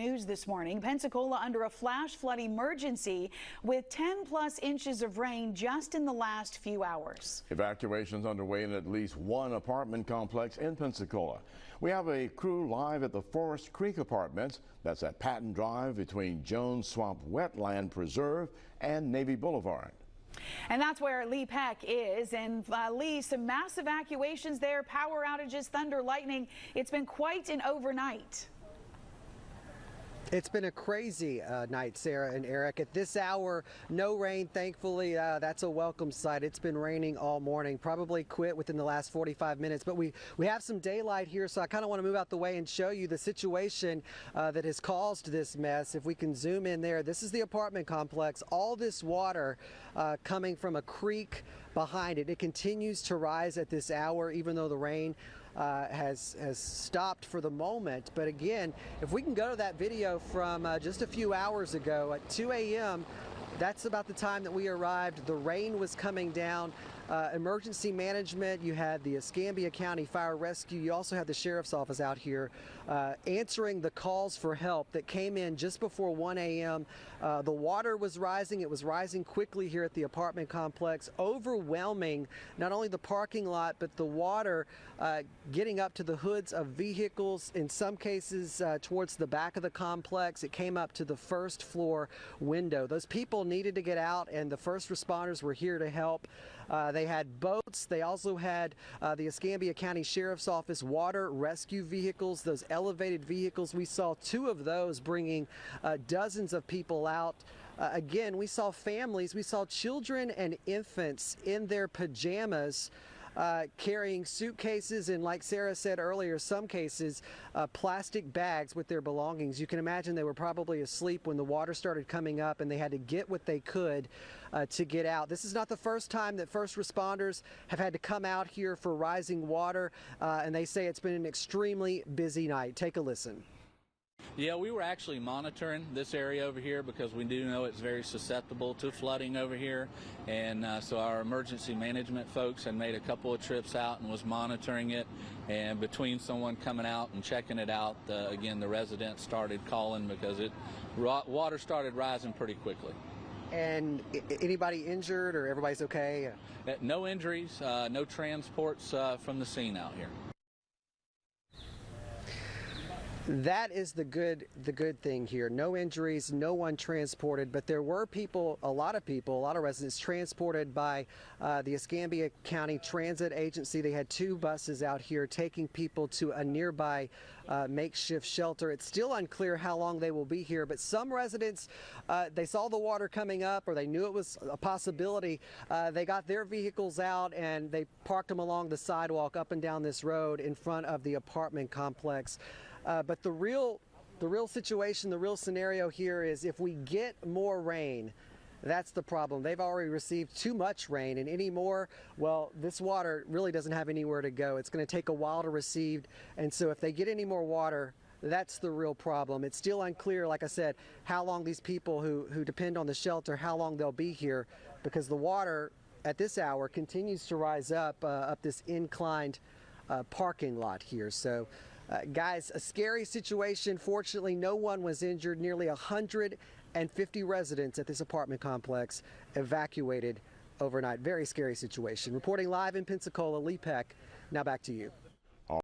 news this morning. Pensacola under a flash flood emergency with 10+ inches of rain just in the last few hours. Evacuations underway in at least one apartment complex in Pensacola. We have a crew live at the Forest Creek Apartments. That's at Patton Drive between Jones Swamp Wetland Preserve and Navy Boulevard. And that's where Lee Peck is. And Lee, some mass evacuations there, power outages, thunder, lightning. It's been quite an overnight. It's been a crazy night, Sarah and Eric. At this hour, no rain, thankfully. That's a welcome sight. It's been raining all morning, probably quit within the last 45 minutes. But we have some daylight here, so I kind of want to move out the way and show you the situation that has caused this mess. If we can zoom in there, this is the apartment complex. All this water coming from a creek behind it. It continues to rise at this hour, even though the rain has stopped for the moment. But again, if we can go to that video from just a few hours ago at 2 a.m., that's about the time that we arrived. The rain was coming down. Emergency management, you had the Escambia County Fire Rescue, you also had the Sheriff's Office out here answering the calls for help that came in just before 1 a.m. The water was rising. It was rising quickly here at the apartment complex, overwhelming not only the parking lot, but the water getting up to the hoods of vehicles, in some cases towards the back of the complex. It came up to the first floor window. Those people needed to get out, and the first responders were here to help. They had boats. They also had the Escambia County Sheriff's Office water rescue vehicles, those elevated vehicles. We saw 2 of those bringing dozens of people out. Again, we saw families, we saw children and infants in their pajamas carrying suitcases and, like Sarah said earlier, some cases plastic bags with their belongings. You can imagine they were probably asleep when the water started coming up and they had to get what they could to get out. This is not the first time that first responders have had to come out here for rising water, and they say it's been an extremely busy night. Take a listen. Yeah, we were actually monitoring this area over here because we do know it's very susceptible to flooding over here, and so our emergency management folks had made a couple of trips out and was monitoring it, and between someone coming out and checking it out, again, the residents started calling because water started rising pretty quickly. And anybody injured, or everybody's okay? No injuries, no transports from the scene out here. That is the good thing here. No injuries, no one transported, but there were people, a lot of residents transported by the Escambia County Transit Agency. They had 2 buses out here taking people to a nearby makeshift shelter. It's still unclear how long they will be here, but some residents, they saw the water coming up, or they knew it was a possibility. They got their vehicles out and they parked them along the sidewalk up and down this road in front of the apartment complex. But the real situation, the real scenario here is if we get more rain, that's the problem. They've already received too much rain, and any more, well, this water really doesn't have anywhere to go. It's going to take a while to receive, and so if they get any more water, that's the real problem. It's still unclear, like I said, how long these people who depend on the shelter, how long they'll be here, because the water at this hour continues to rise up this inclined parking lot here. So guys, a scary situation. Fortunately, no one was injured. Nearly 150 residents at this apartment complex evacuated overnight. Very scary situation. Reporting live in Pensacola, Lee Peck. Now back to you.